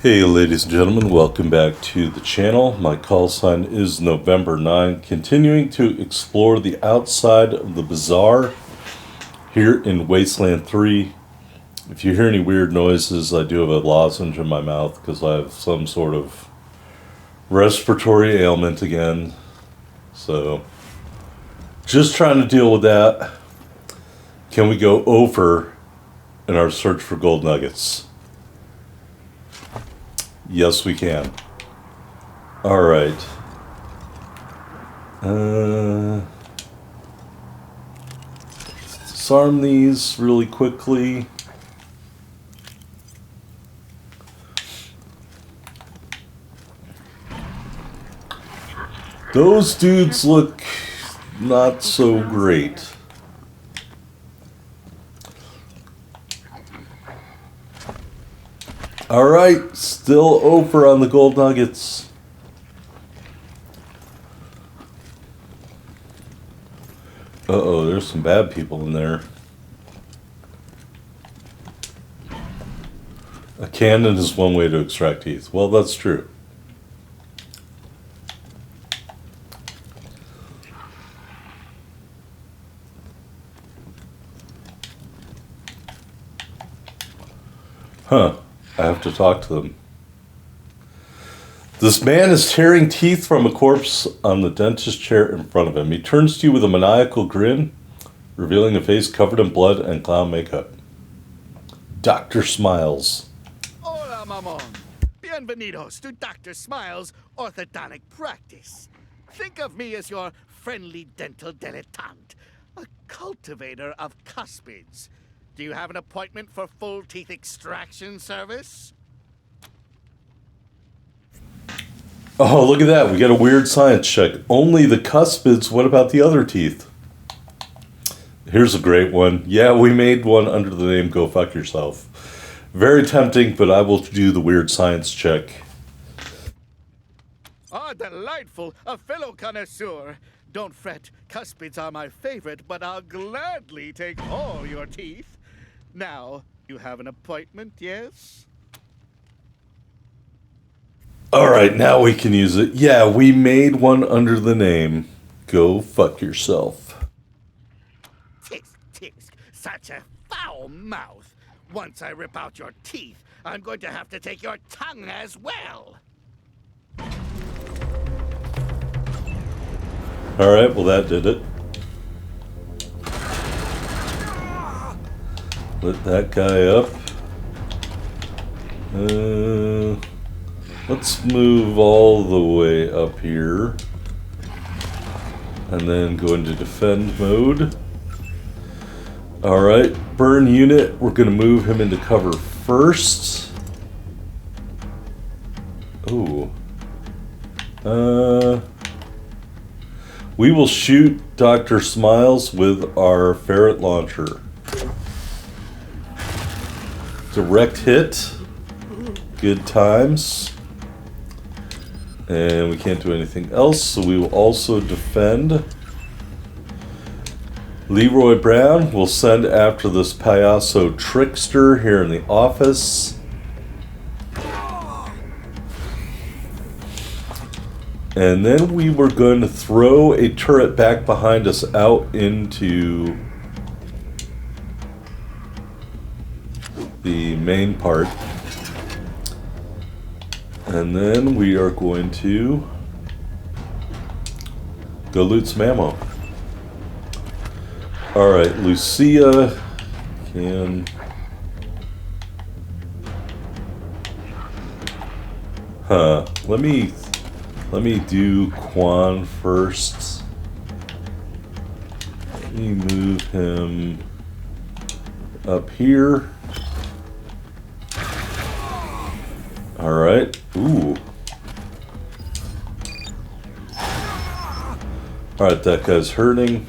Hey ladies and gentlemen, welcome back to the channel. My call sign is November 9, continuing to explore the outside of the bazaar here in Wasteland 3. If you hear any weird noises, I do have a lozenge in my mouth because I have some sort of respiratory ailment again. So, just trying to deal with that. Can we go over in our search for gold nuggets? Yes, we can. All right. Disarm these really quickly. Those dudes look not so great. Alright, still over on the gold nuggets. Uh-oh, there's some bad people in there. A cannon is one way to extract teeth. Well, that's true. Huh. I have to talk to them. This man is tearing teeth from a corpse on the dentist chair in front of him. He turns to you with a maniacal grin, revealing a face covered in blood and clown makeup. Doctor smiles. Hola, mamón. Bienvenidos to Dr. Smiles' orthodontic practice. Think of me as your friendly dental dilettante, a cultivator of cuspids. Do you have an appointment for full teeth extraction service? Oh, look at that. We got a weird science check. Only the cuspids. What about the other teeth? Here's a great one. Yeah, we made one under the name Go Fuck Yourself. Very tempting, but I will do the weird science check. Ah, delightful. A fellow connoisseur. Don't fret. Cuspids are my favorite, but I'll gladly take all your teeth. Now, you have an appointment, yes? Alright, now we can use it. Yeah, we made one under the name Go Fuck Yourself. Tisk, tisk. Such a foul mouth. Once I rip out your teeth, I'm going to have to take your tongue as well. Alright, well that did it. Let that guy up. Let's move all the way up here. And then go into defend mode. Alright, burn unit. We're going to move him into cover first. Ooh. We will shoot Dr. Smiles with our ferret launcher. Direct hit. Good times. And we can't do anything else, so we will also defend. Leroy Brown will send after this payaso trickster here in the office. And then we were going to throw a turret back behind us out into the main part. And then we are going to go loot some ammo. Alright, Lucia can... Let me do Quan first. Let me move him up here. Alright. Ooh. Alright, that guy's hurting.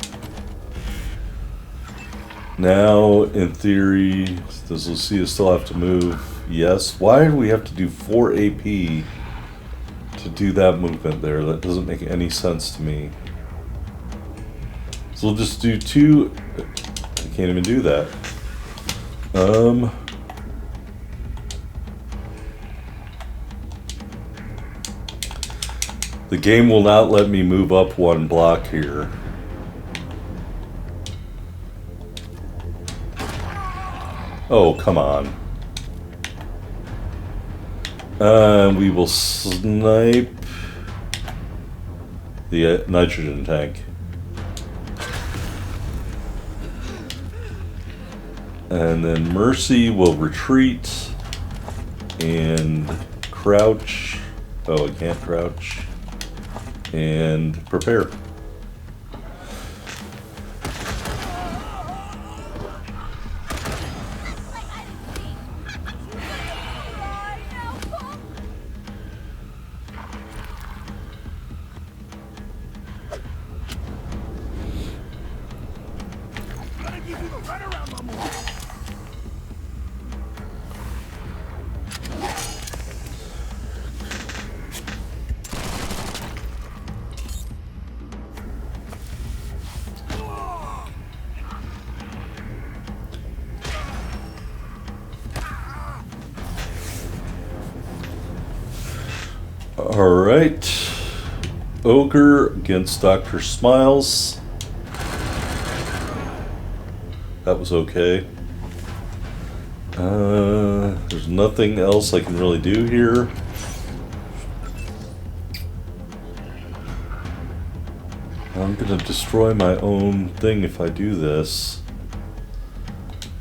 Now, in theory, does Lucia still have to move? Yes. Why do we have to do 4 AP to do that movement there? That doesn't make any sense to me. So we'll just do 2. I can't even do that. The game will not let me move up one block here. Oh, come on. We will snipe the nitrogen tank. And then Mercy will retreat and crouch. Oh, I can't crouch. And prepare. Alright. Ogre against Dr. Smiles. That was okay. There's nothing else I can really do here. I'm gonna destroy my own thing if I do this.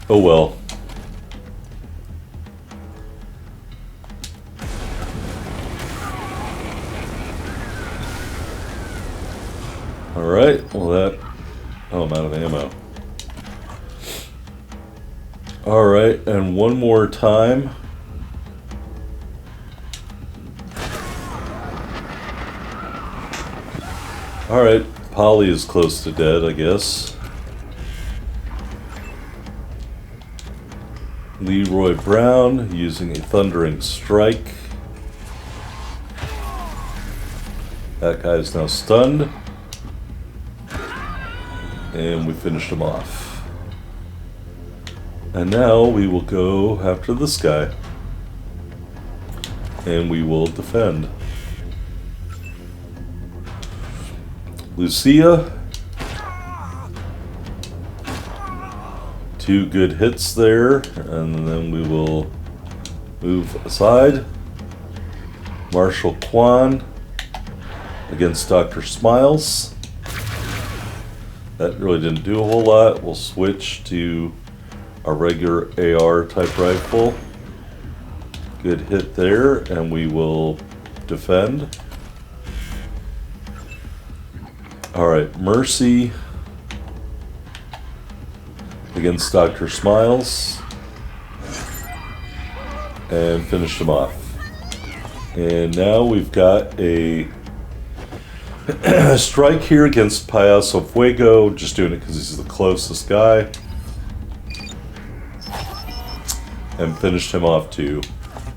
Oh well. Alright, well that... Oh, I'm out of ammo. Alright, and one more time. Alright, Polly is close to dead, I guess. Leroy Brown using a thundering strike. That guy is now stunned. And we finished him off. And now we will go after this guy. And we will defend. Lucia. 2 good hits there. And then we will move aside. Marshal Kwan against Dr. Smiles. That really didn't do a whole lot. We'll switch to a regular AR type rifle. Good hit there, and we will defend. Alright, Mercy against Dr. Smiles. And finished him off. And now we've got a strike here against Payaso Fuego, just doing it because he's the closest guy. And finished him off too.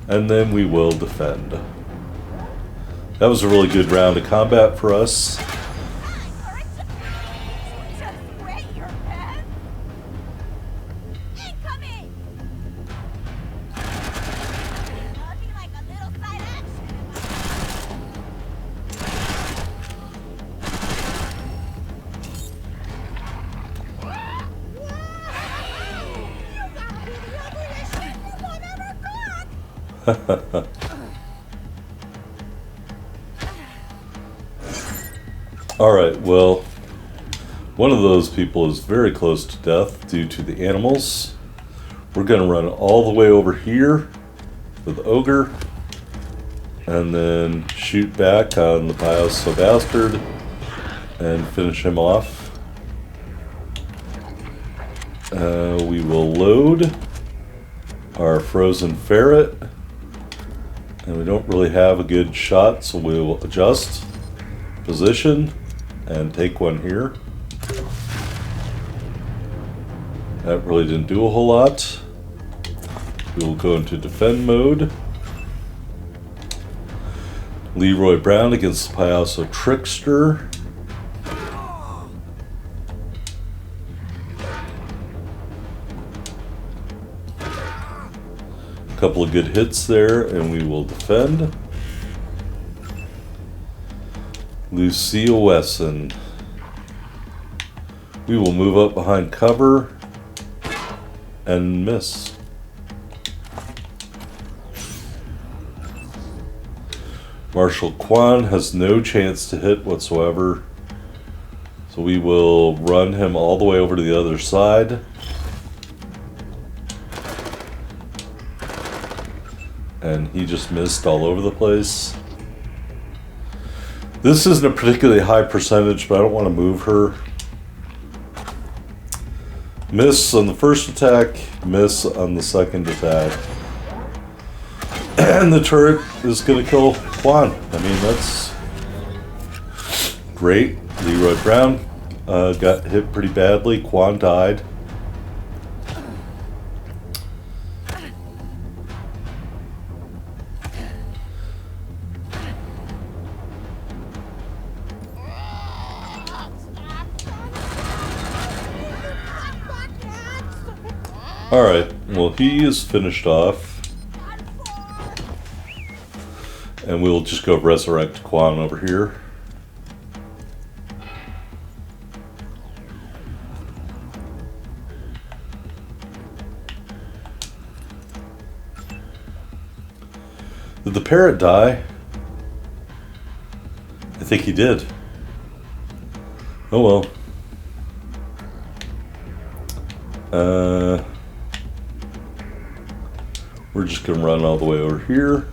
And then we will defend. That was a really good round of combat for us. Alright, well, one of those people is very close to death due to the animals. We're going to run all the way over here with Ogre and then shoot back on the Payaso Bastard and finish him off. We will load our Frozen Ferret. And we don't really have a good shot, so we will adjust position and take one here. That really didn't do a whole lot. We will go into defend mode. Leroy Brown against the Payaso Trickster. Couple of good hits there, and we will defend. Lucille Wesson. We will move up behind cover and miss. Marshall Quan has no chance to hit whatsoever. So we will run him all the way over to the other side. And he just missed all over the place. This isn't a particularly high percentage, but I don't want to move her. Miss on the first attack, miss on the second attack. And the turret is going to kill Quan. I mean, that's great. Leroy Brown got hit pretty badly. Quan died. Alright, well, he is finished off. And we'll just go resurrect Quan over here. Did the parrot die? I think he did. Oh well. We're just gonna run all the way over here.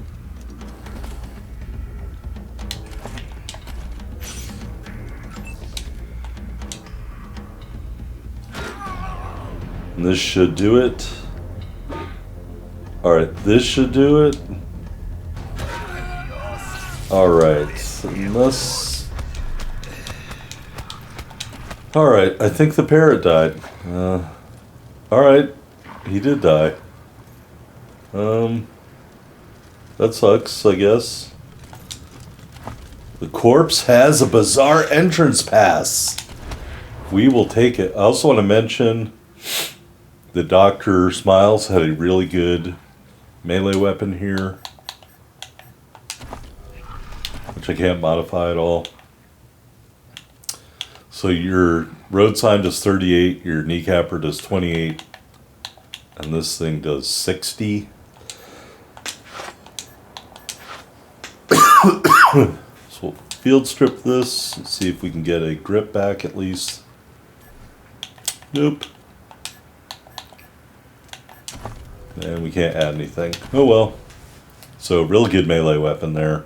And this should do it. Alright, this should do it. Alright, unless... Alright, I think the parrot died. Alright, he did die. That sucks, I guess. The corpse has a bizarre entrance pass. We will take it. I also want to mention that Dr. Smiles had a really good melee weapon here, which I can't modify at all. So your road sign does 38, your kneecapper does 28, and this thing does 60. So we'll field strip this and see if we can get a grip back at least. Nope. And we can't add anything. Oh well. So real good melee weapon there.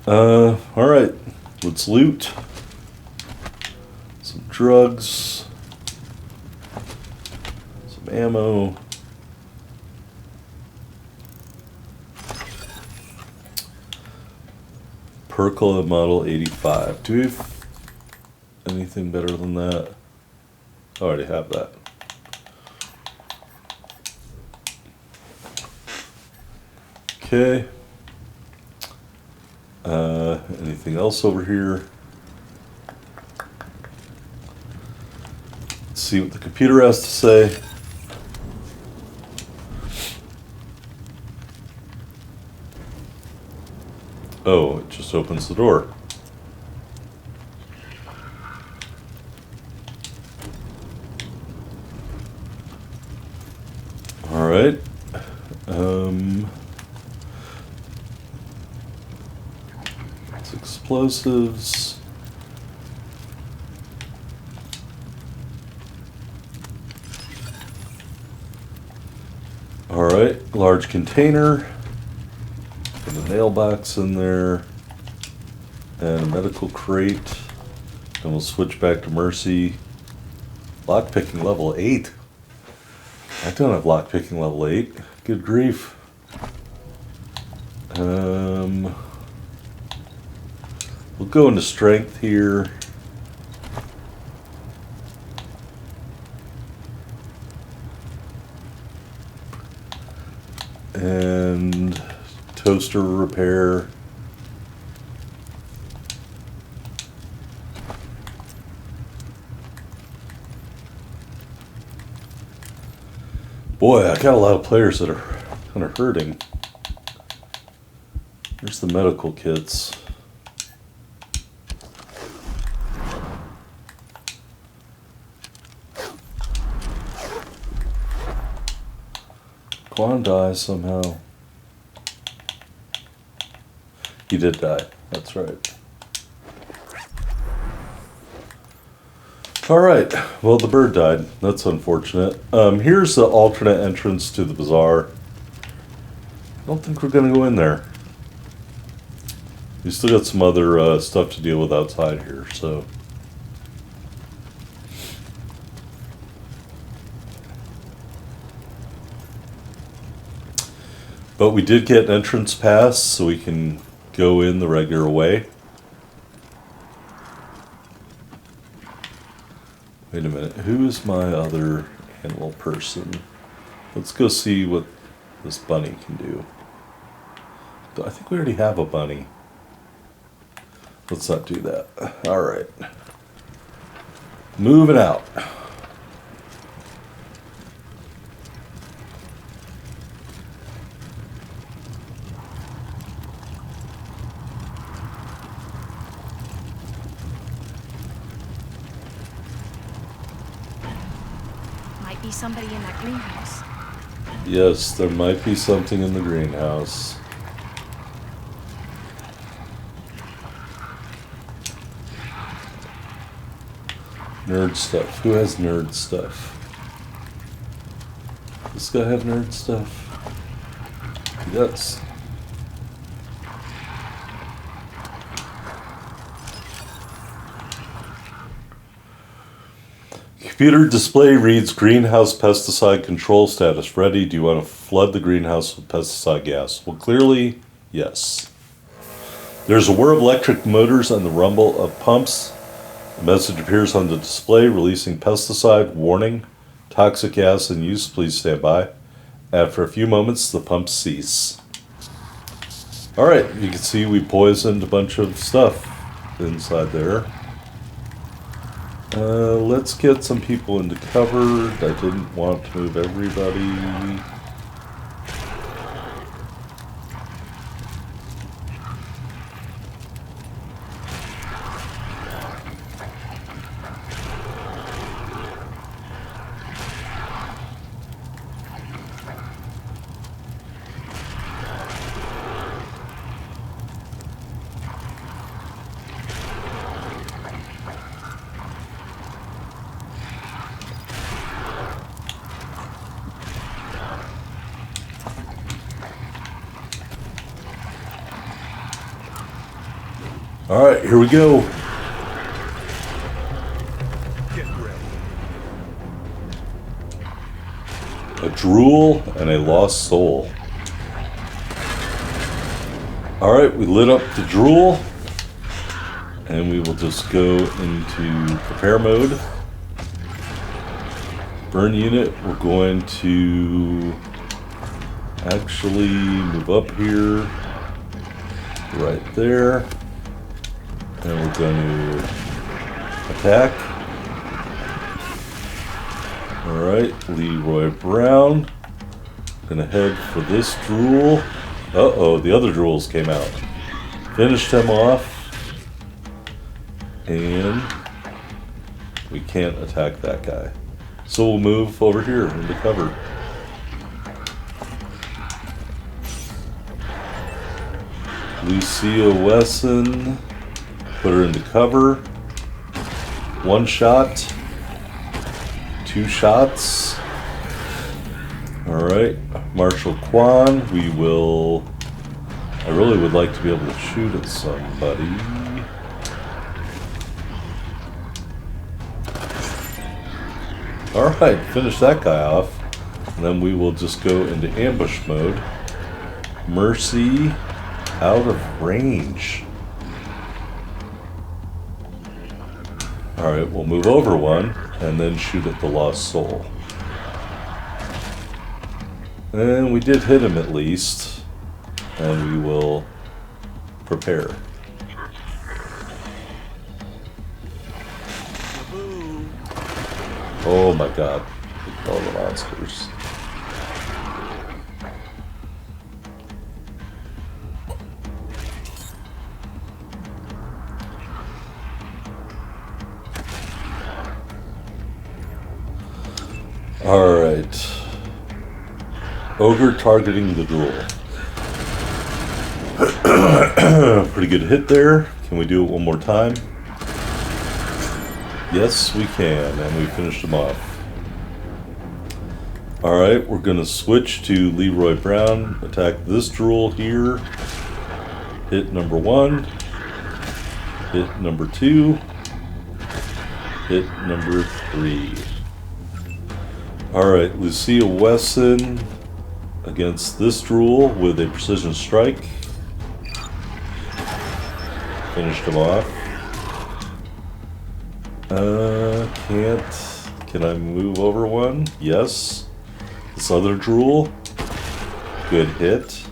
Alright. Let's loot. Some drugs. Some ammo. Percola Model 85. Do we have anything better than that? I already have that. Okay. Anything else over here? Let's see what the computer has to say. Oh, it just opens the door. All right. It's explosives. All right, large container. Put a nail box in there. And a medical crate. And we'll switch back to Mercy. Lockpicking level 8. I don't have lockpicking level 8. Good grief. We'll go into strength here. And toaster repair. Boy, I got a lot of players that are kind of hurting. Here's the medical kits. Quan died somehow. He did die. That's right. Alright, well the bird died. That's unfortunate. Here's the alternate entrance to the bazaar. I don't think we're gonna go in there. We still got some other stuff to deal with outside here, so. But we did get an entrance pass, so we can go in the regular way. Wait a minute, who is my other animal person? Let's go see what this bunny can do. I think we already have a bunny. Let's not do that. Alright. Moving out. Might be somebody in that greenhouse. Yes, there might be something in the greenhouse. Nerd stuff. Who has nerd stuff? Does this guy have nerd stuff? He does. Computer display reads greenhouse pesticide control status ready. Do you want to flood the greenhouse with pesticide gas? Well, clearly, yes. There's a whir of electric motors and the rumble of pumps. A message appears on the display releasing pesticide warning. Toxic gas in use, please stand by. After a few moments, the pumps cease. Alright, you can see we poisoned a bunch of stuff inside there. Let's get some people into cover. I didn't want to move everybody. Alright, here we go. Get ready. A drool and a lost soul. Alright, we lit up the drool. And we will just go into prepare mode. Burn unit, we're going to actually move up here. Right there. And we're going to attack. Alright, Leroy Brown. Gonna head for this drool. Uh-oh, the other drools came out. Finished him off. And we can't attack that guy. So we'll move over here into cover. Lucia Wesson. Put her into cover. 1 shot. 2 shots. Alright. Marshall Quan. We will... I really would like to be able to shoot at somebody. Alright. Finish that guy off. And then we will just go into ambush mode. Mercy. Out of range. Alright, we'll move over one, and then shoot at the lost soul. And we did hit him at least, and we will prepare. Oh my god, look at all the monsters. Alright. Ogre targeting the drool. Pretty good hit there. Can we do it one more time? Yes, we can, and we finished him off. Alright, we're going to switch to Leroy Brown. Attack this drool here. Hit number 1. Hit number 2. Hit number 3. Alright, Lucia Wesson against this drool with a precision strike. Finished him off. Can I move over one? Yes. This other drool. Good hit.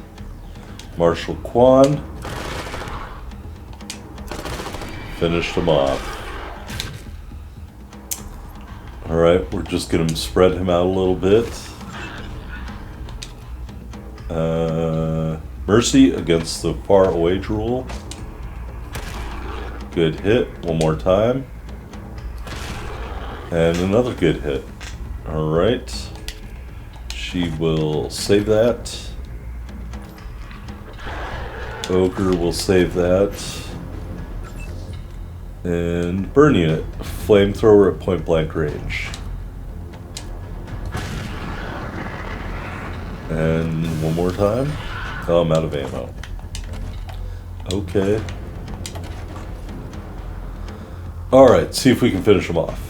Marshall Quan. Finished him off. Alright, we're just going to spread him out a little bit. Mercy against the far away drool. Good hit. One more time. And another good hit. Alright. She will save that. Ogre will save that. And burn unit. Flamethrower at point blank range. And one more time. Oh, I'm out of ammo. Okay. Alright, see if we can finish them off.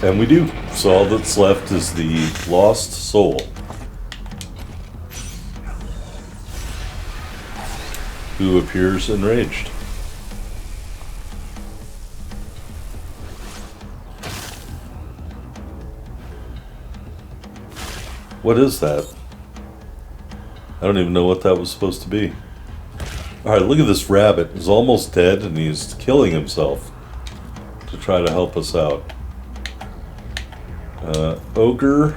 And we do. So all that's left is the lost soul. Who appears enraged. What is that? I don't even know what that was supposed to be. Alright, look at this rabbit. He's almost dead and he's killing himself to try to help us out. Ogre.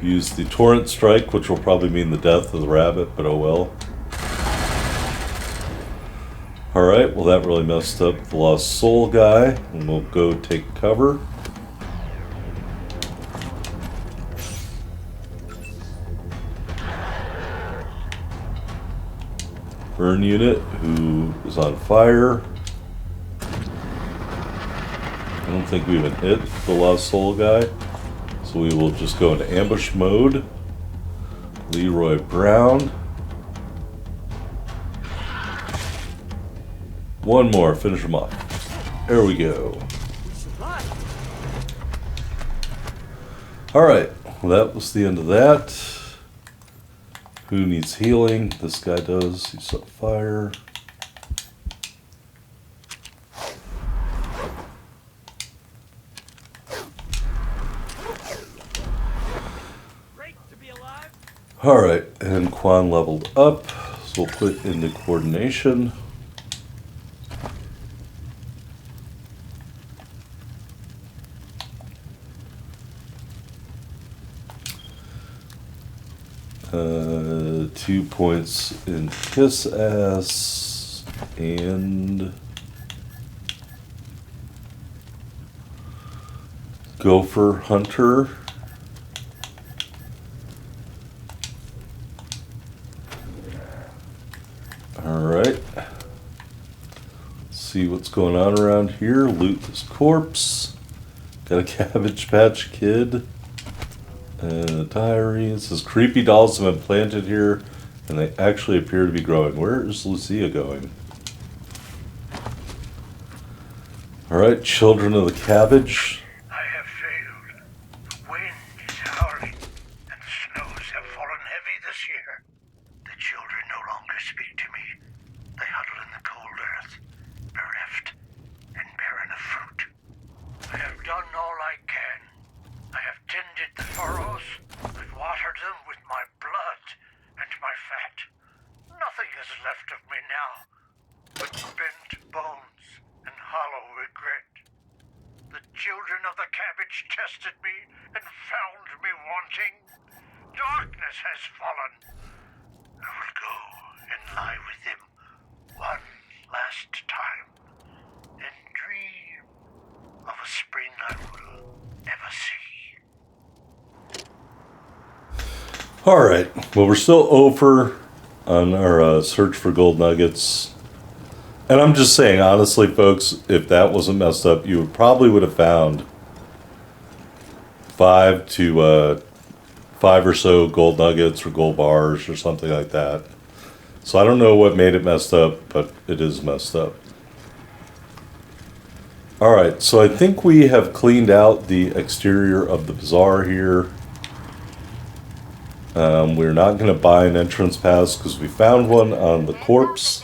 Use the torrent strike, which will probably mean the death of the rabbit, but oh well. Alright, well that really messed up the lost soul guy, and we'll go take cover. Burn unit, who is on fire. I don't think we even hit the lost soul guy, so we will just go into ambush mode. Leroy Brown. One more, finish him off. There we go. Alright, well that was the end of that. Who needs healing? This guy does. He's on fire. Alright, and Quan leveled up, so we'll put into coordination. Uh, 2 points in Kiss Ass and Gopher Hunter. Alright. Let's see what's going on around here. Loot this corpse. Got a Cabbage Patch Kid. And a diary. It says creepy dolls have been planted here and they actually appear to be growing. Where is Lucia going? Alright, Children of the Cabbage. I have failed. The wind is howling and the snows have fallen heavy this year. The children no longer speak to me. They huddle in the cold earth, bereft and barren of fruit. I have done all I can. I have tended the furrows and watered them with my blood and my fat. Nothing is left of me now but bent bones and hollow regret. The children of the cabbage tested me and found me wanting. Darkness has fallen. I will go and lie with them one last time and dream of a spring I will never Alright, well, we're still over on our search for gold nuggets. And I'm just saying, honestly, folks, if that wasn't messed up, you would have found 5 or so gold nuggets or gold bars or something like that. So I don't know what made it messed up, but it is messed up. Alright, so I think we have cleaned out the exterior of the bazaar here. We're not going to buy an entrance pass because we found one on the corpse.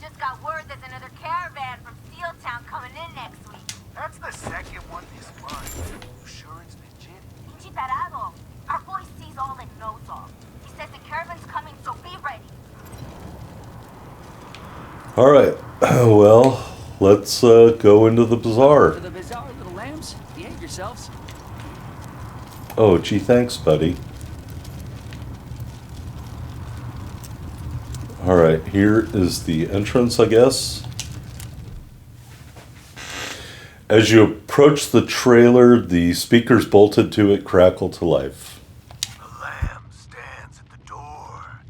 Just got word there's another caravan from Steel Town coming in next week. That's the second one this month. You sure it's legit? Pinche tarado. Our boy sees all and knows all. He says the caravan's coming, so be ready. Alright, well, let's go into the bazaar. To the bazaar, little lambs. Behave yourselves. Oh, gee, thanks, buddy. Alright, here is the entrance, I guess. As you approach the trailer, the speakers bolted to it crackle to life. The lamb stands at the door.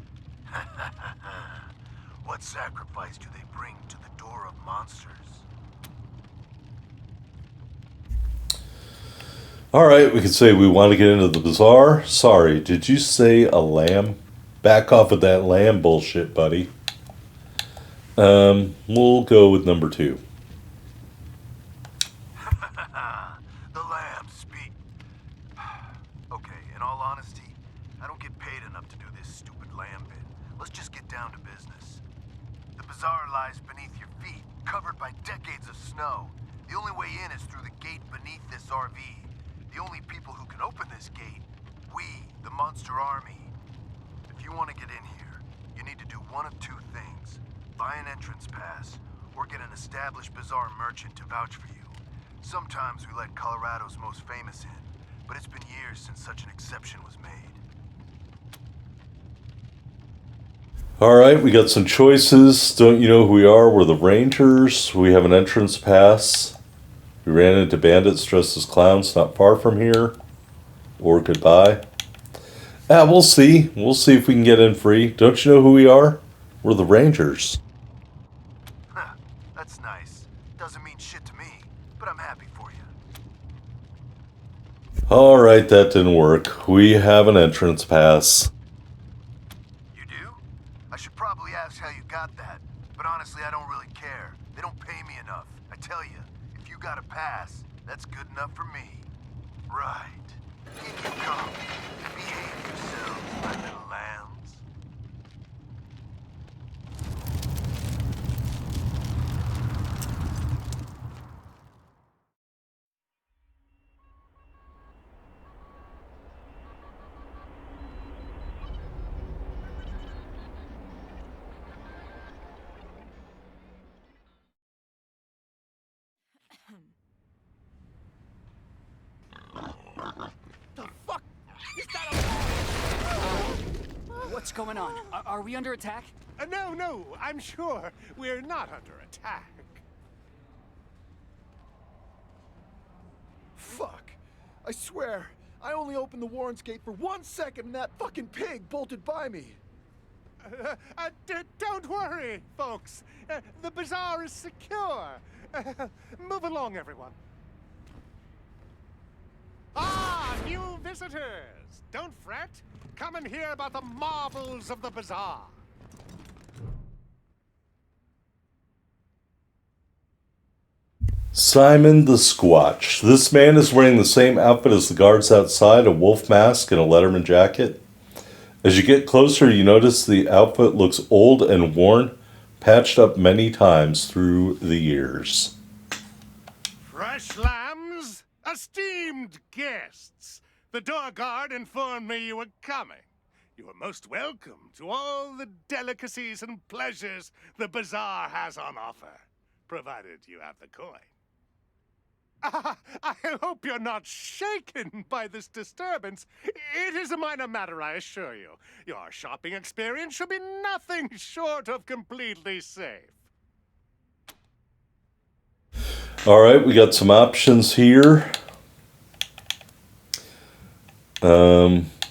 What sacrifice do they bring to the door of monsters? Alright, we could say we want to get into the bazaar. Sorry, did you say a lamb? Back off with that lamb bullshit, buddy. We'll go with number 2. The lambs speak. Okay, in all honesty, I don't get paid enough to do this stupid lamb bit. Let's just get down to business. The bazaar lies beneath your feet, covered by decades of snow. The only way in is through the gate beneath this RV. The only people who can open this gate, we, the Monster Army. If you want to get in here, you need to do one of 2 things. Buy an entrance pass, or get an established bazaar merchant to vouch for you. Sometimes we let Colorado's most famous in, but it's been years since such an exception was made. Alright, we got some choices. Don't you know who we are? We're the Rangers. We have an entrance pass. We ran into bandits dressed as clowns not far from here. Or goodbye. We'll see. We'll see if we can get in free. Don't you know who we are? We're the Rangers. Huh, that's nice. Doesn't mean shit to me, but I'm happy for you. Alright, that didn't work. We have an entrance pass. You do? I should probably ask how you got that, but honestly I don't really care. They don't pay me enough. I tell you, if you got a pass, that's good enough for me. Right. In you come. Behave yourselves, my little lambs. The fuck? Is that What's going on? Are we under attack? No, I'm sure we're not under attack. Fuck. I swear, I only opened the Warren's gate for 1 second and that fucking pig bolted by me. Don't worry, folks. The bazaar is secure. Move along, everyone. Ah, new visitors! Don't fret. Come and hear about the marvels of the bazaar. Simon the Squatch. This man is wearing the same outfit as the guards outside, a wolf mask and a Letterman jacket. As you get closer, you notice the outfit looks old and worn, patched up many times through the years. Fresh lambs, esteemed guests. The door guard informed me you were coming. You are most welcome to all the delicacies and pleasures the bazaar has on offer, provided you have the coin. I hope you're not shaken by this disturbance. It is a minor matter, I assure you. Your shopping experience should be nothing short of completely safe. All right, we got some options here.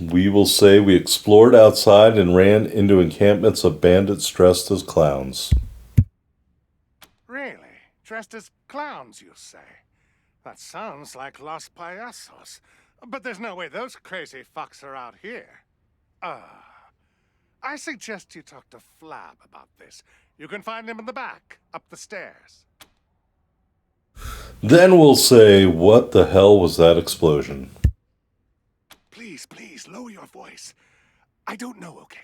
We will say we explored outside and ran into encampments of bandits dressed as clowns. Really? Dressed as clowns, you say? That sounds like Los Payasos. But there's no way those crazy fucks are out here. I suggest you talk to Flab about this. You can find him in the back, up the stairs. Then we'll say, what the hell was that explosion? Please, lower your voice. I don't know, okay?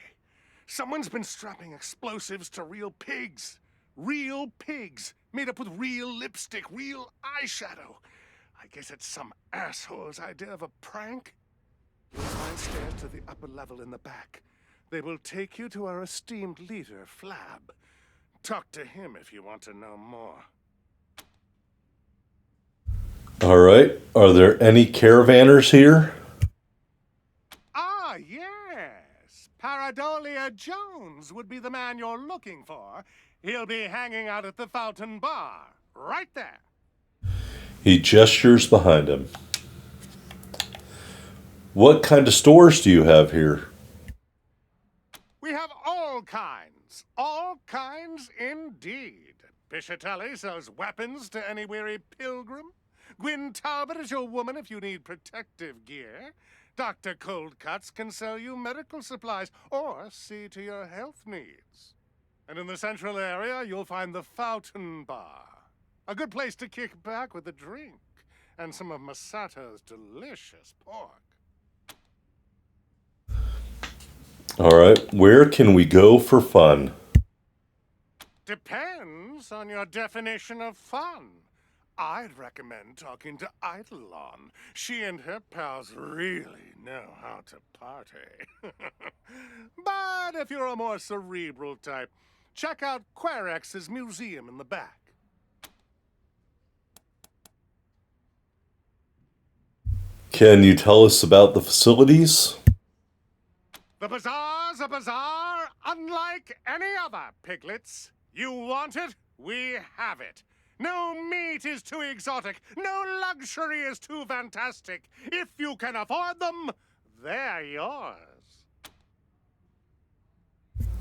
Someone's been strapping explosives to real pigs. Real pigs, made up with real lipstick, real eyeshadow. I guess it's some asshole's idea of a prank. You'll find stairs to the upper level in the back. They will take you to our esteemed leader, Flab. Talk to him if you want to know more. All right. Are there any caravanners here? Ah, yes. Paradolia Jones would be the man you're looking for. He'll be hanging out at the Fountain Bar, right there. He gestures behind him. What kind of stores do you have here? We have all kinds indeed. Bishatelli sells weapons to any weary pilgrim. Gwyn Talbot is your woman if you need protective gear. Dr. Coldcuts can sell you medical supplies or see to your health needs. And in the central area, you'll find the Fountain Bar. A good place to kick back with a drink and some of Masato's delicious pork. All right. Where can we go for fun? Depends on your definition of fun. I'd recommend talking to Eidolon. She and her pals really know how to party. But if you're a more cerebral type, check out Querex's museum in the back. Can you tell us about the facilities? The bazaar's a bazaar unlike any other, piglets. You want it? We have it. No meat is too exotic. No luxury is too fantastic. If you can afford them, they're yours.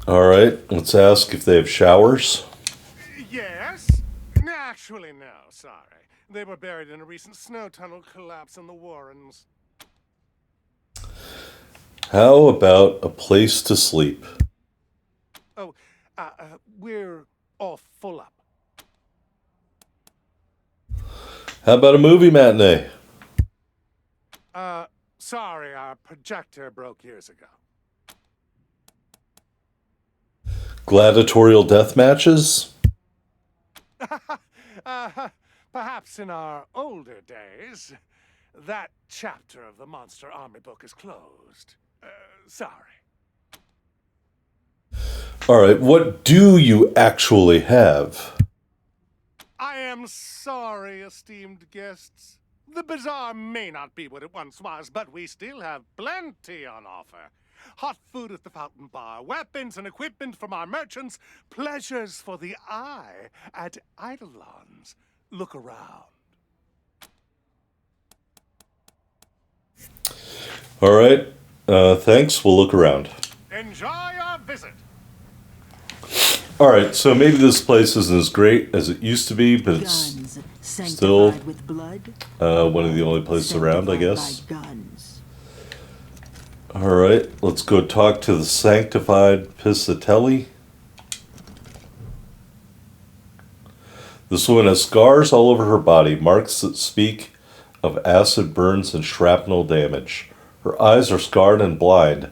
All right. Let's ask if they have showers. Yes? Actually, no, sorry. They were buried in a recent snow tunnel collapse in the Warrens. How about a place to sleep? Oh, we're all full up. How about a movie matinee? Sorry, our projector broke years ago. Gladiatorial death matches? Perhaps in our older days, that chapter of the Monster Army book is closed. Sorry. All right. What do you actually have? I am sorry, esteemed guests. The bazaar may not be what it once was, but we still have plenty on offer. Hot food at the Fountain Bar, weapons and equipment from our merchants, pleasures for the eye at Eidolon's. Look around. All right. Thanks. We'll look around. Enjoy your visit. All right. So maybe this place isn't as great as it used to be, but it's Guns still sanctified with blood. one of the only places around, I Sanctified guess. by guns. All right. Let's go talk to the sanctified Piscatelli. This woman has scars all over her body, marks that speak of acid burns and shrapnel damage. Her eyes are scarred and blind,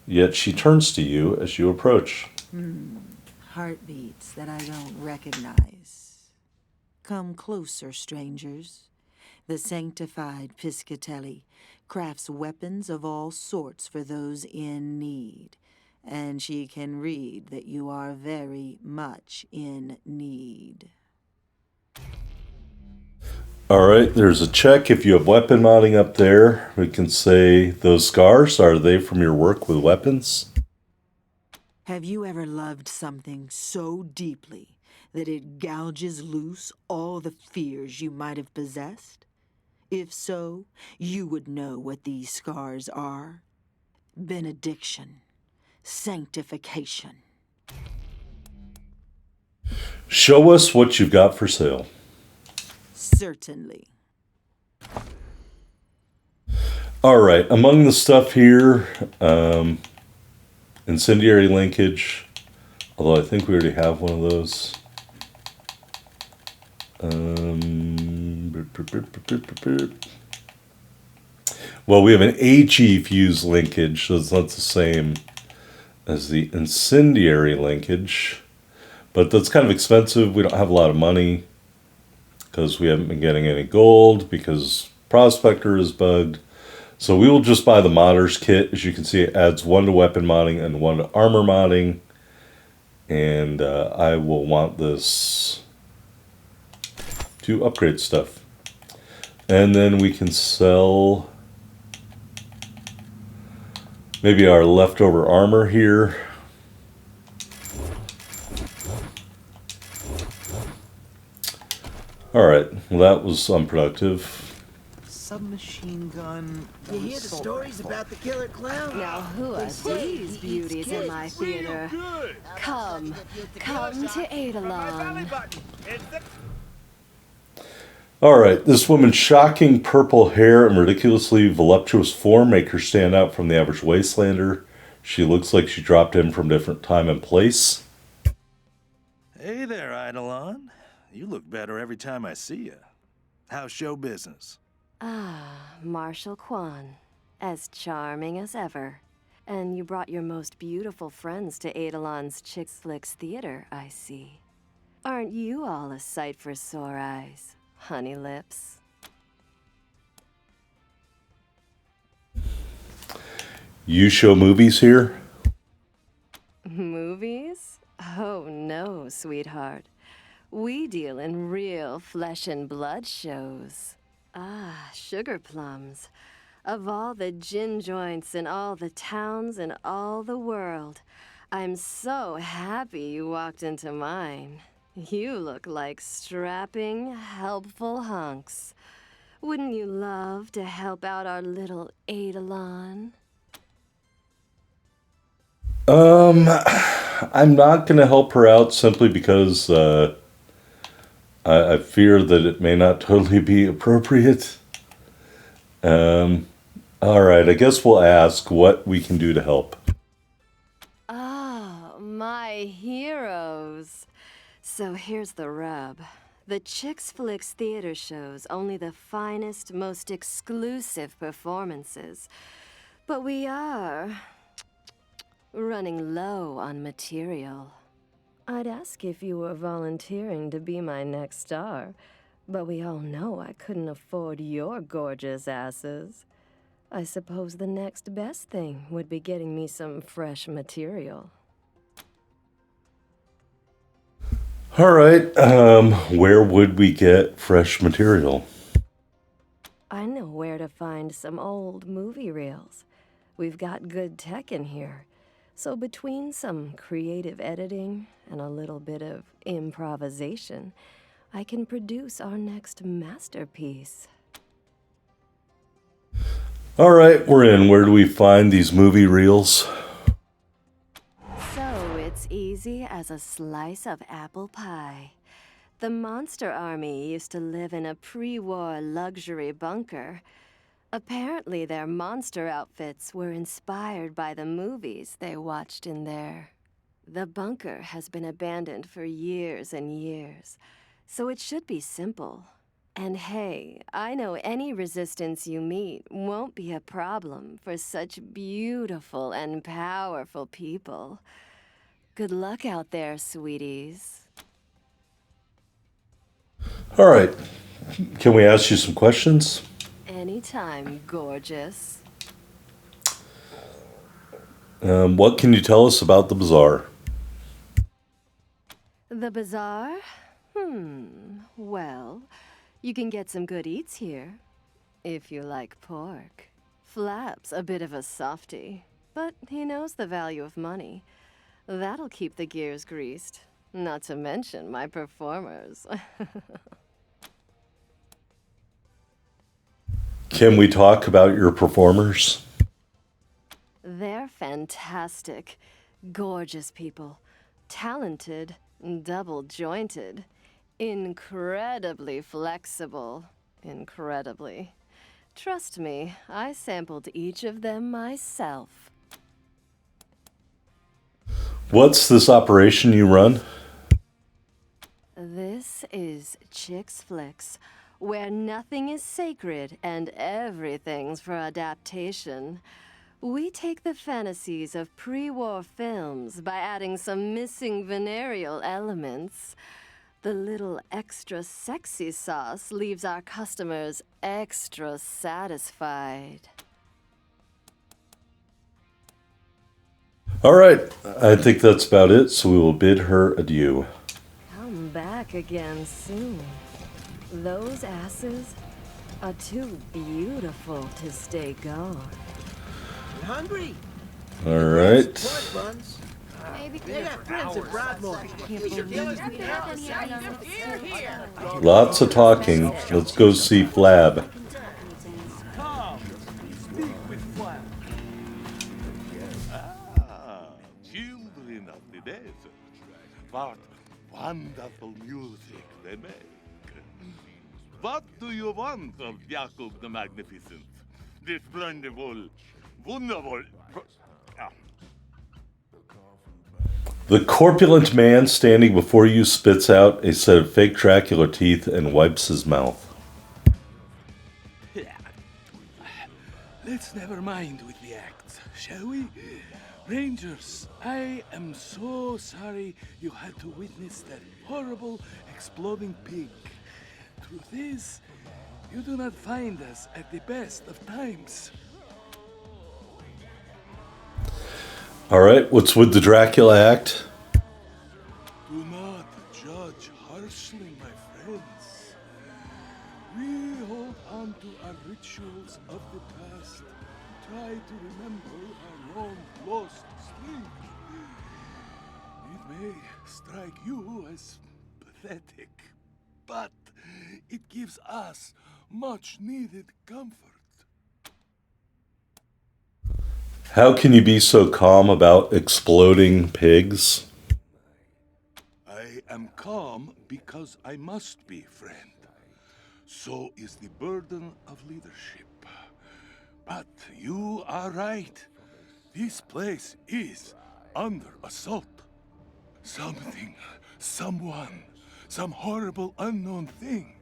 yet she turns to you as you approach. Heartbeats that I don't recognize. Come closer, strangers. The sanctified Piscatelli crafts weapons of all sorts for those in need, and she can read that you are very much in need. All right, there's a check. If you have weapon modding up there, we can say those scars, are they from your work with weapons? Have you ever loved something so deeply that it gouges loose all the fears you might have possessed? If so, you would know what these scars are. benediction, sanctification. Show us what you've got for sale. Certainly. All right, among the stuff here, incendiary linkage, although I think we already have one of those. Well, we have an AG fuse linkage, so it's not the same as the incendiary linkage. But that's kind of expensive. We don't have a lot of money because we haven't been getting any gold because Prospector is bugged. So we will just buy the modders kit. As you can see, it adds 1 to weapon modding and 1 to armor modding. And I will want this to upgrade stuff. And then we can sell maybe our leftover armor here. All right, well that was unproductive. Submachine gun. You hear the stories about the killer clown? Now who are these beauties in my theater? Come to Eidolon. All right, this woman's shocking purple hair and ridiculously voluptuous form make her stand out from the average Wastelander. She looks like she dropped in from a different time and place. Hey there, Eidolon. You look better every time I see you. How's show business? Marshal Quan. As charming as ever. And you brought your most beautiful friends to Eidolon's Chick Flicks Theater, I see. Aren't you all a sight for sore eyes, honey lips? You show movies here? Movies? Oh no, sweetheart. We deal in real flesh and blood shows. Sugar plums. Of all the gin joints in all the towns in all the world, I'm so happy you walked into mine. You look like strapping, helpful hunks. Wouldn't you love to help out our little Eidolon? I'm not going to help her out simply because I fear that it may not totally be appropriate. All right, I guess we'll ask what we can do to help. Oh, my heroes. So here's the rub. The Chick Flicks Theater shows only the finest, most exclusive performances. But we are running low on material. I'd ask if you were volunteering to be my next star, but we all know I couldn't afford your gorgeous asses. I suppose the next best thing would be getting me some fresh material. All right, where would we get fresh material? I know where to find some old movie reels. We've got good tech in here. So between some creative editing and a little bit of improvisation, I can produce our next masterpiece. All right, we're in. Where do we find these movie reels? So it's easy as a slice of apple pie. The Monster Army used to live in a pre-war luxury bunker. Apparently their monster outfits were inspired by the movies they watched in there. The bunker has been abandoned for years and years, so it should be simple. And hey, I know any resistance you meet won't be a problem for such beautiful and powerful people. Good luck out there, sweeties. All right, can we ask you some questions? Anytime, gorgeous. What can you tell us about the bazaar? The bazaar? Well, you can get some good eats here, if you like pork. Flap's a bit of a softy, but he knows the value of money. That'll keep the gears greased, not to mention my performers. Can we talk about your performers? They're fantastic. Gorgeous people. Talented, double-jointed. Incredibly flexible. Incredibly. Trust me, I sampled each of them myself. What's this operation you run? This is Chicks Flicks, where nothing is sacred and everything's for adaptation. We take the fantasies of pre-war films by adding some missing venereal elements. The little extra sexy sauce leaves our customers extra satisfied. All right, I think that's about it, so we will bid her adieu. Come back again soon. Those asses are too beautiful to stay gone. You hungry? All right. Pork buns. Maybe They got friends at Broadmoor. Lots of talking. Let's go see Flab. Come, speak with Flab. Children of the desert. What wonderful music they make. What do you want of Jacob the Magnificent? This wonderful, wonderful... The corpulent man standing before you spits out a set of fake Dracula teeth and wipes his mouth. Let's never mind with the acts, shall we? Rangers, I am so sorry you had to witness that horrible exploding pig. Truth is, you do not find us at the best of times. All right, what's with the Dracula act? Do not judge harshly, my friends. We hold on to our rituals of the past, try to remember our long lost streak. It may strike you as pathetic, but it gives us much needed comfort. How can you be so calm about exploding pigs? I am calm because I must be, friend. So is the burden of leadership. But you are right. This place is under assault. Something, someone, some horrible unknown thing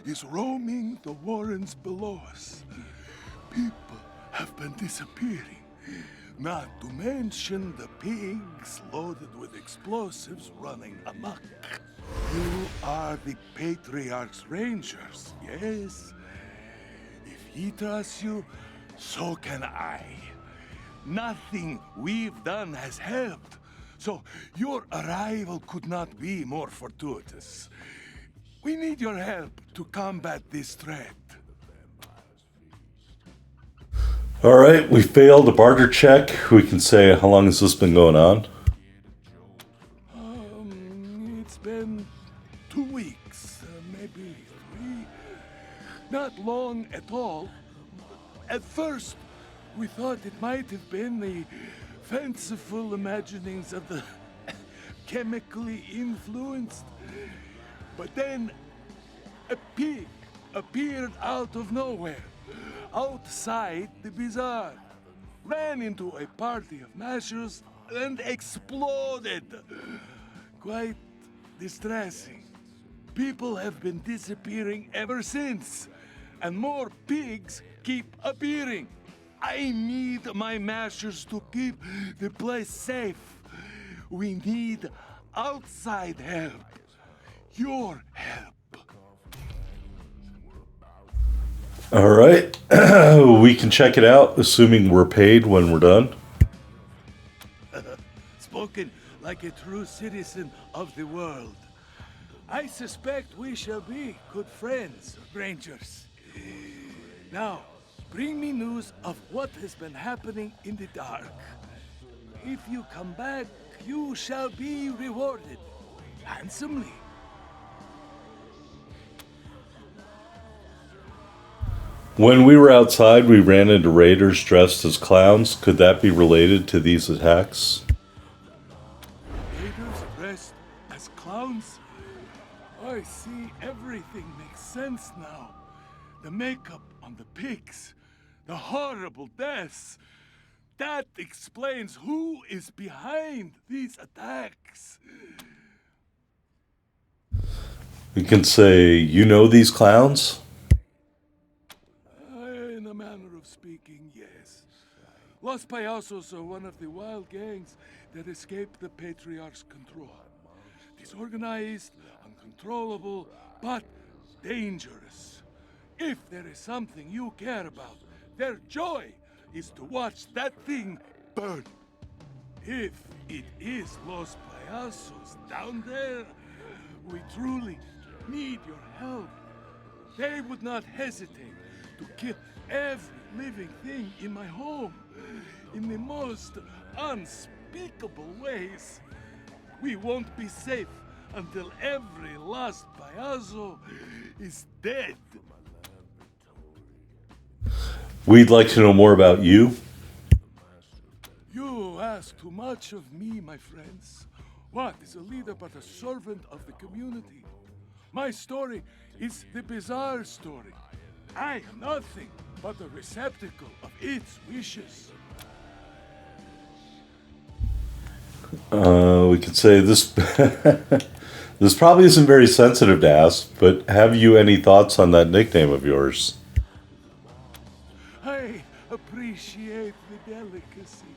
is roaming the warrens below us. People have been disappearing. Not to mention the pigs loaded with explosives running amok. You are the Patriarch's Rangers, yes? If he trusts you, so can I. Nothing we've done has helped, so your arrival could not be more fortuitous. We need your help to combat this threat. All right, we failed a barter check. We can say, how long has this been going on? It's been 2 weeks, maybe 3. Not long at all. At first, we thought it might have been the fanciful imaginings of the chemically influenced. But then, a pig appeared out of nowhere, outside the bazaar, ran into a party of mashers, and exploded. Quite distressing. People have been disappearing ever since, and more pigs keep appearing. I need my mashers to keep the place safe. We need outside help. Your help. All right, we can check it out, assuming we're paid when we're done. Spoken like a true citizen of the world. I suspect we shall be good friends, Rangers. Now, bring me news of what has been happening in the dark. If you come back, you shall be rewarded handsomely. When we were outside, we ran into raiders dressed as clowns. Could that be related to these attacks? Raiders dressed as clowns? I see everything makes sense now. The makeup on the pigs, the horrible deaths. That explains who is behind these attacks. We can say, you know these clowns? In a manner of speaking, yes. Los Payasos are one of the wild gangs that escaped the Patriarch's control. Disorganized, uncontrollable, but dangerous. If there is something you care about, their joy is to watch that thing burn. If it is Los Payasos down there, we truly need your help. They would not hesitate to kill every living thing in my home in the most unspeakable ways. We won't be safe until every last payaso is dead. We'd like to know more about you. You ask too much of me, my friends. What is a leader but a servant of the community? My story is the bizarre story. I am nothing but a receptacle of its wishes. We could say this. This probably isn't very sensitive to ask, but have you any thoughts on that nickname of yours? I appreciate the delicacy.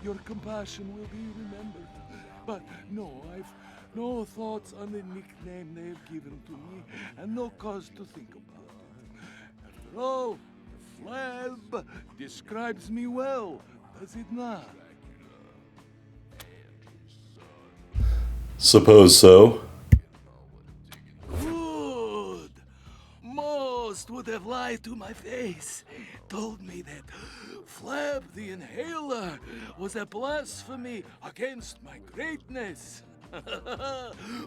Your compassion will be remembered. But no, I've no thoughts on the nickname they have given to me, and no cause to think about it. After all, Flab describes me well, does it not? Suppose so. Good. Most would have lied to my face, told me that Flab the Inhaler was a blasphemy against my greatness.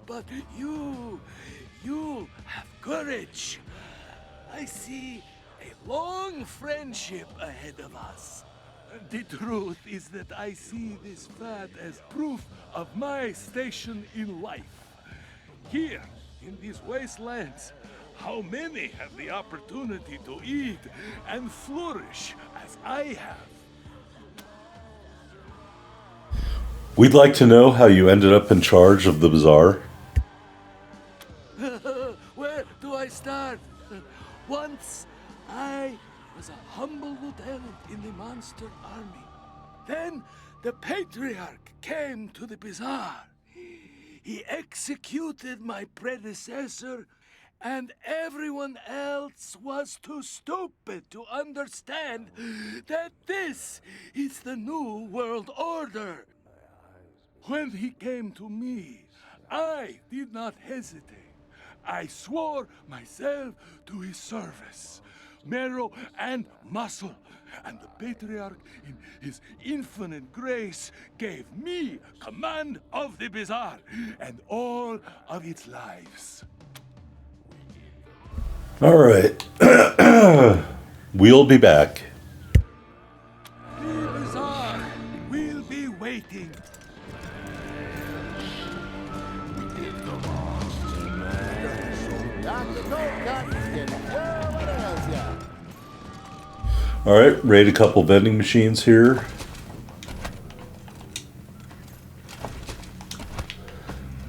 But you have courage. I see a long friendship ahead of us. The truth is that I see this fat as proof of my station in life. Here, in these wastelands, how many have the opportunity to eat and flourish as I have? We'd like to know how you ended up in charge of the bazaar. Where do I start? Once, I was a humble lieutenant in the monster army. Then, the Patriarch came to the bazaar. He executed my predecessor, and everyone else was too stupid to understand that this is the new world order. When he came to me, I did not hesitate. I swore myself to his service, marrow and muscle, and the Patriarch, in his infinite grace, gave me command of the bazaar and all of its lives. All right. We'll be back. The bazaar will be waiting. All right, raid a couple vending machines here.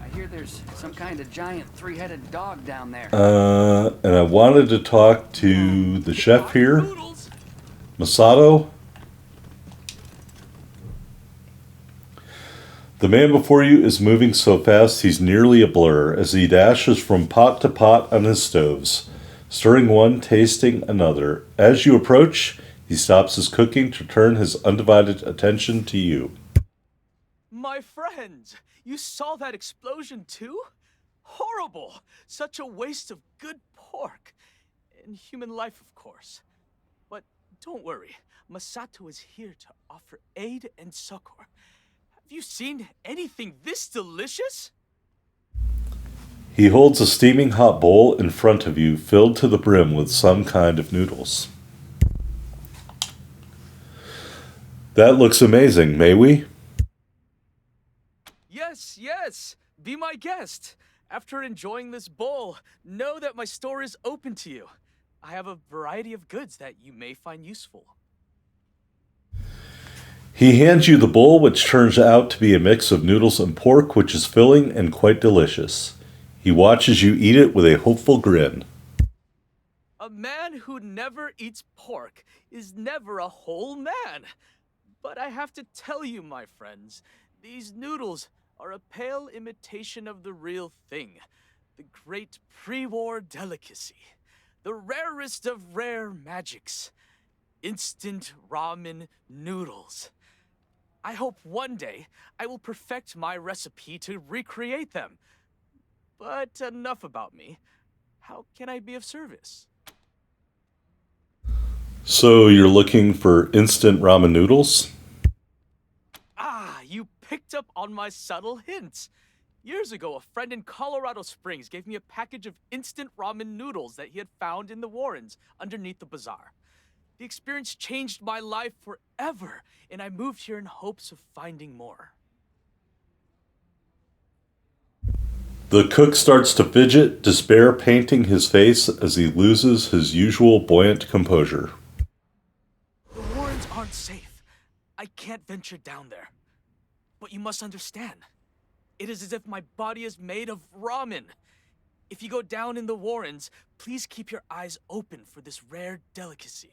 I hear there's some kind of giant three-headed dog down there. And I wanted to talk to the chef here, Masato. The man before you is moving so fast he's nearly a blur as he dashes from pot to pot on his stoves, stirring one, tasting another. As you approach, he stops his cooking to turn his undivided attention to you. My friends, you saw that explosion too? Horrible! Such a waste of good pork. And human life, of course. But don't worry, Masato is here to offer aid and succor. Have you seen anything this delicious? He holds a steaming hot bowl in front of you, filled to the brim with some kind of noodles. That looks amazing. May we? Yes, yes. Be my guest. After enjoying this bowl, know that my store is open to you. I have a variety of goods that you may find useful. He hands you the bowl, which turns out to be a mix of noodles and pork, which is filling and quite delicious. He watches you eat it with a hopeful grin. A man who never eats pork is never a whole man. But I have to tell you, my friends, these noodles are a pale imitation of the real thing, the great pre-war delicacy, the rarest of rare magics, instant ramen noodles. I hope one day I will perfect my recipe to recreate them. But enough about me. How can I be of service? So you're looking for instant ramen noodles? Ah, you picked up on my subtle hints. Years ago, a friend in Colorado Springs gave me a package of instant ramen noodles that he had found in the Warrens underneath the bazaar. The experience changed my life forever, and I moved here in hopes of finding more. The cook starts to fidget, despair painting his face as he loses his usual buoyant composure. The Warrens aren't safe. I can't venture down there. But you must understand, it is as if my body is made of ramen. If you go down in the Warrens, please keep your eyes open for this rare delicacy.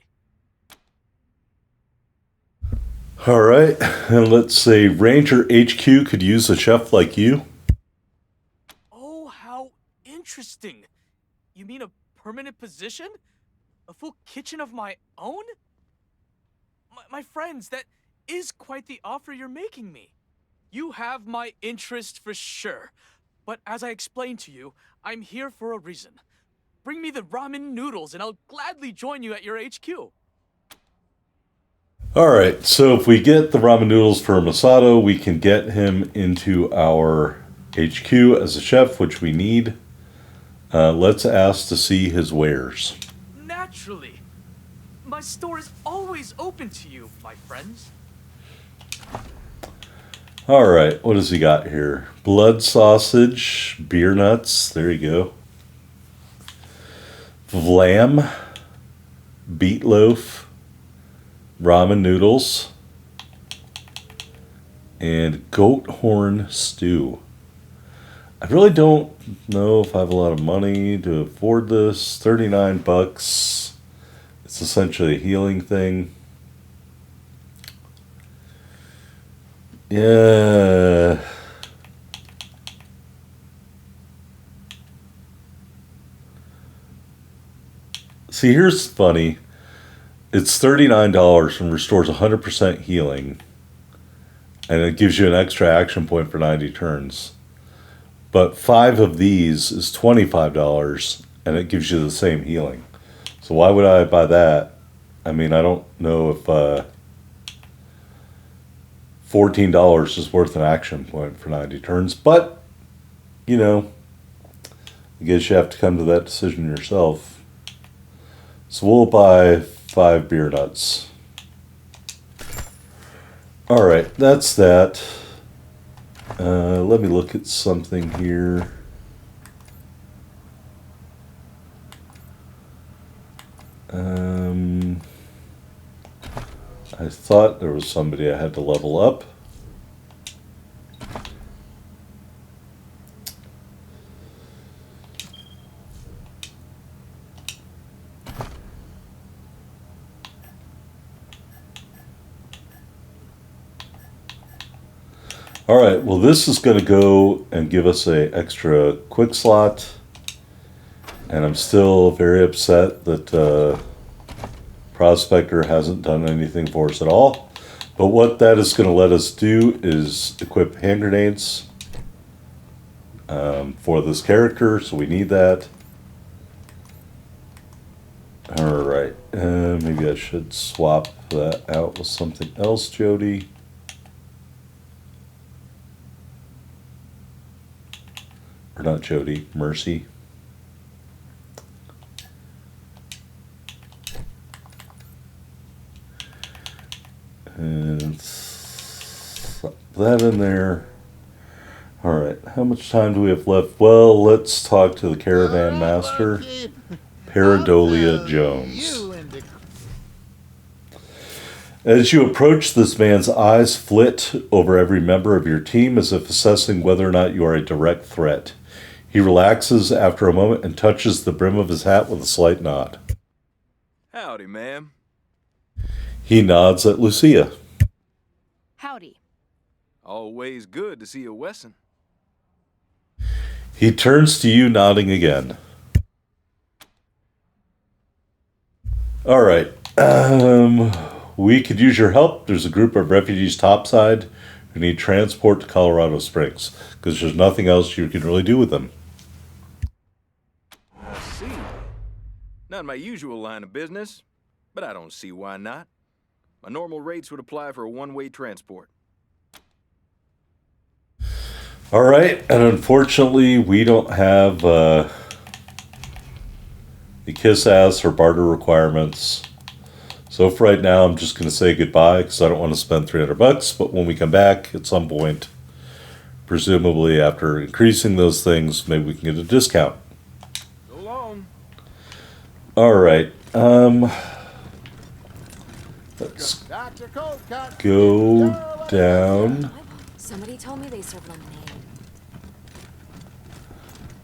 All right, and let's say Ranger HQ could use a chef like you. Oh, how interesting. You mean a permanent position? A full kitchen of my own? My friends, that is quite the offer you're making me. You have my interest for sure. But as I explained to you, I'm here for a reason. Bring me the ramen noodles and I'll gladly join you at your HQ. All right, so if we get the ramen noodles for Masato, we can get him into our HQ as a chef, which we need. Let's ask to see his wares. Naturally. My store is always open to you, my friends. All right, what does he got here? Blood sausage, beer nuts, there you go. Vlam, beet loaf, ramen noodles, and goat horn stew. I really don't know if I have a lot of money to afford this. 39 bucks. It's essentially a healing thing. Yeah. See, here's funny. It's $39 and restores 100% healing. And it gives you an extra action point for 90 turns. But 5 of these is $25 and it gives you the same healing. So why would I buy that? I mean, I don't know if $14 is worth an action point for 90 turns. But, you know, I guess you have to come to that decision yourself. So we'll buy 5 beer nuts. Alright, that's that. Let me look at something here. I thought there was somebody I had to level up. All right, well, this is going to go and give us a extra quick slot. And I'm still very upset that Prospector hasn't done anything for us at all. But what that is going to let us do is equip hand grenades for this character, so we need that. All right, maybe I should swap that out with something else, Jody. Or not Jody, Mercy. And And that in there. Alright, how much time do we have left? Well, let's talk to the caravan master, Paradolia Jones. As you approach, this man's eyes flit over every member of your team as if assessing whether or not you are a direct threat. He relaxes after a moment and touches the brim of his hat with a slight nod. Howdy, ma'am. He nods at Lucia. Howdy. Always good to see a Wesson. He turns to you, nodding again. Alright, we could use your help. There's a group of refugees topside who need transport to Colorado Springs, because there's nothing else you can really do with them. I see. Not my usual line of business, but I don't see why not. My normal rates would apply for a one-way transport. Alright, and unfortunately we don't have the kiss-ass or barter requirements. So for right now I'm just going to say goodbye because I don't want to spend $300, but when we come back at some point, presumably after increasing those things, maybe we can get a discount. So long. Alright, let's go down Somebody told me they serve lemonade.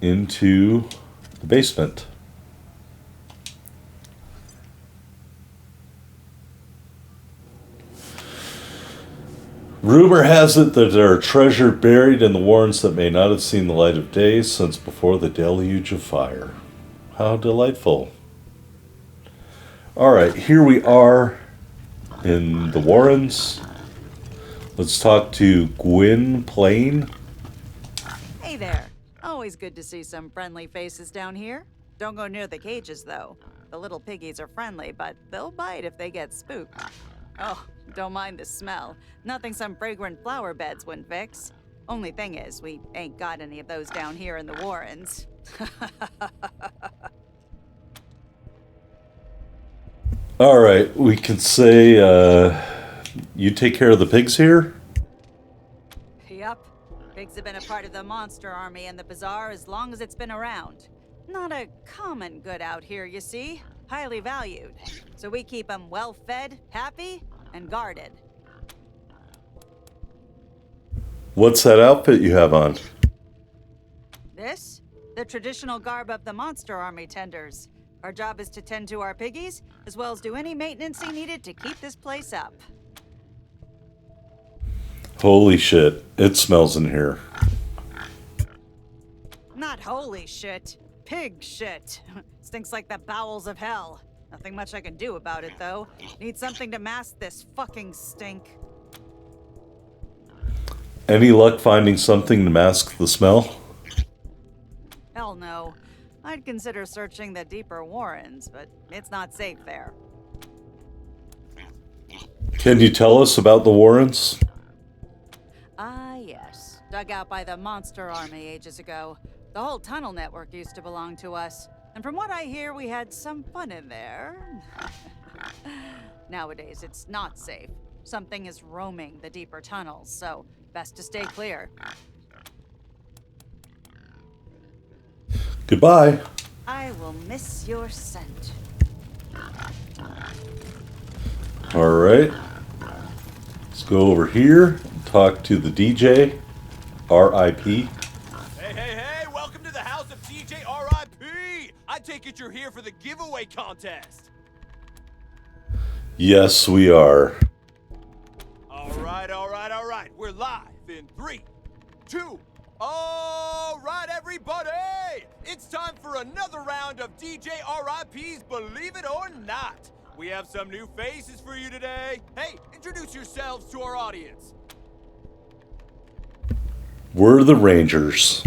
into the basement. Rumor has it that there are treasure buried in the warrens that may not have seen the light of day since before the deluge of fire. How delightful. Alright, here we are in the warrens. Let's talk to Gwynplaine. Hey there. Always good to see some friendly faces down here. Don't go near the cages, though. The little piggies are friendly, but they'll bite if they get spooked. Oh, don't mind the smell. Nothing some fragrant flower beds wouldn't fix. Only thing is, we ain't got any of those down here in the Warrens. Alright, we can say, you take care of the pigs here? Yup. Pigs have been a part of the monster army and the bazaar as long as it's been around. Not a common good out here, you see. Highly valued. So we keep them well-fed, happy, and guarded. What's that outfit you have on? This? The traditional garb of the monster army tenders. Our job is to tend to our piggies, as well as do any maintenance needed to keep this place up. Holy shit, it smells in here. Not holy shit. Pig shit. Stinks like the bowels of hell. Nothing much I can do about it, though. Need something to mask this fucking stink. Any luck finding something to mask the smell? Hell no. I'd consider searching the deeper warrens, but it's not safe there. Can you tell us about the warrens? Ah, yes. Dug out by the monster army ages ago. The whole tunnel network used to belong to us. And from what I hear, we had some fun in there. Nowadays, it's not safe. Something is roaming the deeper tunnels, so best to stay clear. Goodbye. I will miss your scent. Alright. Let's go over here and talk to the DJ. R.I.P. Hey, hey, hey! Welcome to the house of DJ R.I.P. I take it you're here for the giveaway contest. Yes, we are. All right. We're live in 3, 2. All right, everybody! It's time for another round of DJ R.I.P.'s Believe It or Not. We have some new faces for you today. Hey, introduce yourselves to our audience. We're the Rangers.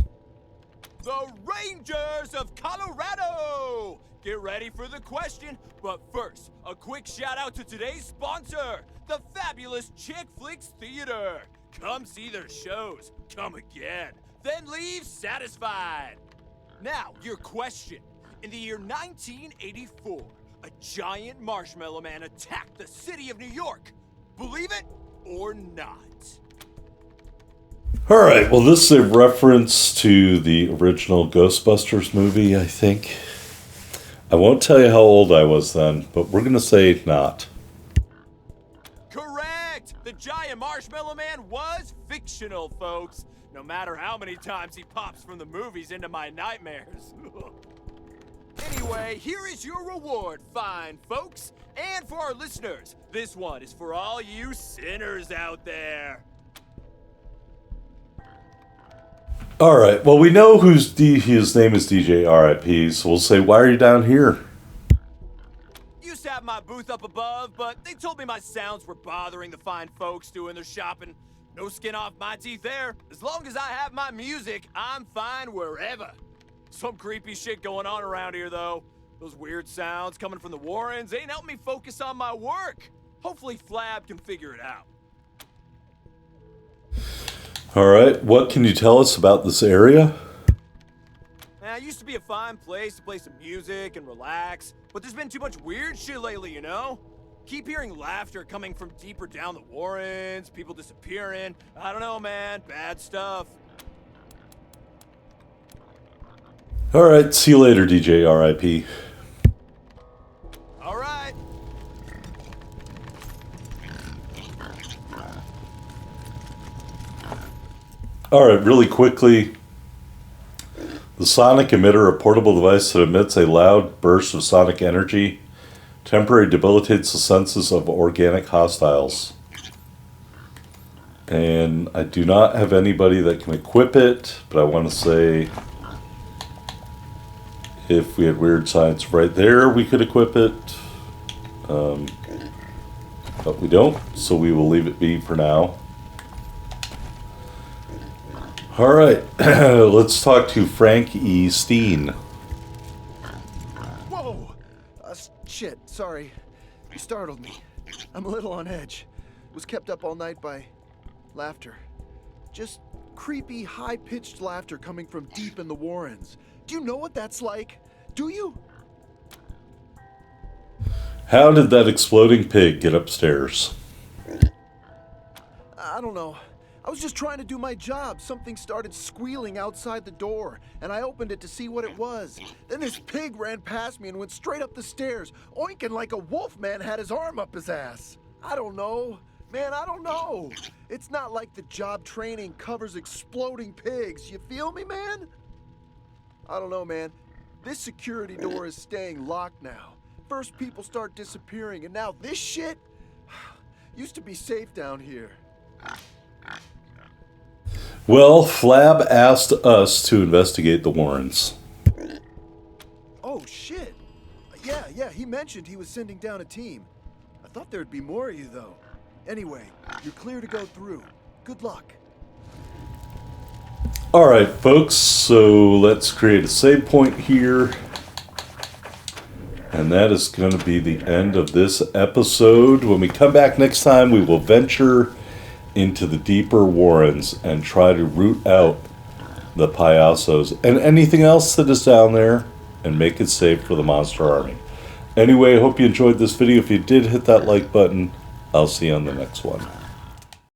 The Rangers of Colorado! Get ready for the question, but first, a quick shout out to today's sponsor, the fabulous Chick Flicks Theater. Come see their shows, come again, then leave satisfied. Now, your question. In the year 1984, a giant marshmallow man attacked the city of New York. Believe it or not? Alright, well, this is a reference to the original Ghostbusters movie, I think. I won't tell you how old I was then, but we're going to say not. Correct! The giant marshmallow man was fictional, folks. No matter how many times he pops from the movies into my nightmares. Anyway, here is your reward, fine folks. And for our listeners, this one is for all you sinners out there. Alright, well, we know his name is DJ RIP, so we'll say, why are you down here? Used to have my booth up above, but they told me my sounds were bothering the fine folks doing their shopping. No skin off my teeth there. As long as I have my music, I'm fine wherever. Some creepy shit going on around here, though. Those weird sounds coming from the Warrens ain't helping me focus on my work. Hopefully Flab can figure it out. Alright, what can you tell us about this area? It used to be a fine place to play some music and relax, but there's been too much weird shit lately, you know? Keep hearing laughter coming from deeper down the Warrens, people disappearing. I don't know, man. Bad stuff. Alright, see you later, DJ RIP. All right. Alright, really quickly. The sonic emitter, a portable device that emits a loud burst of sonic energy, temporarily debilitates the senses of organic hostiles. And I do not have anybody that can equip it, but I want to say if we had weird science right there, we could equip it. But we don't, so we will leave it be for now. Alright, let's talk to Frank E. Steen. Whoa! Shit, sorry. You startled me. I'm a little on edge. Was kept up all night by laughter. Just creepy, high-pitched laughter coming from deep in the Warrens. Do you know what that's like? Do you? How did that exploding pig get upstairs? I don't know. I was just trying to do my job. Something started squealing outside the door, and I opened it to see what it was. Then this pig ran past me and went straight up the stairs, oinking like a wolf man had his arm up his ass. I don't know. Man, I don't know. It's not like the job training covers exploding pigs. You feel me, man? I don't know, man. This security door is staying locked now. First people start disappearing, and now this shit? Used to be safe down here. Well, Flab asked us to investigate the Warrens. Oh, shit. Yeah, he mentioned he was sending down a team. I thought there'd be more of you, though. Anyway, you're clear to go through. Good luck. Alright, folks, so let's create a save point here. And that is going to be the end of this episode. When we come back next time, we will venture into the deeper Warrens and try to root out the payasos and anything else that is down there and make it safe for the monster army. Anyway, I hope you enjoyed this video. If you did, hit that like button. I'll see you on the next one.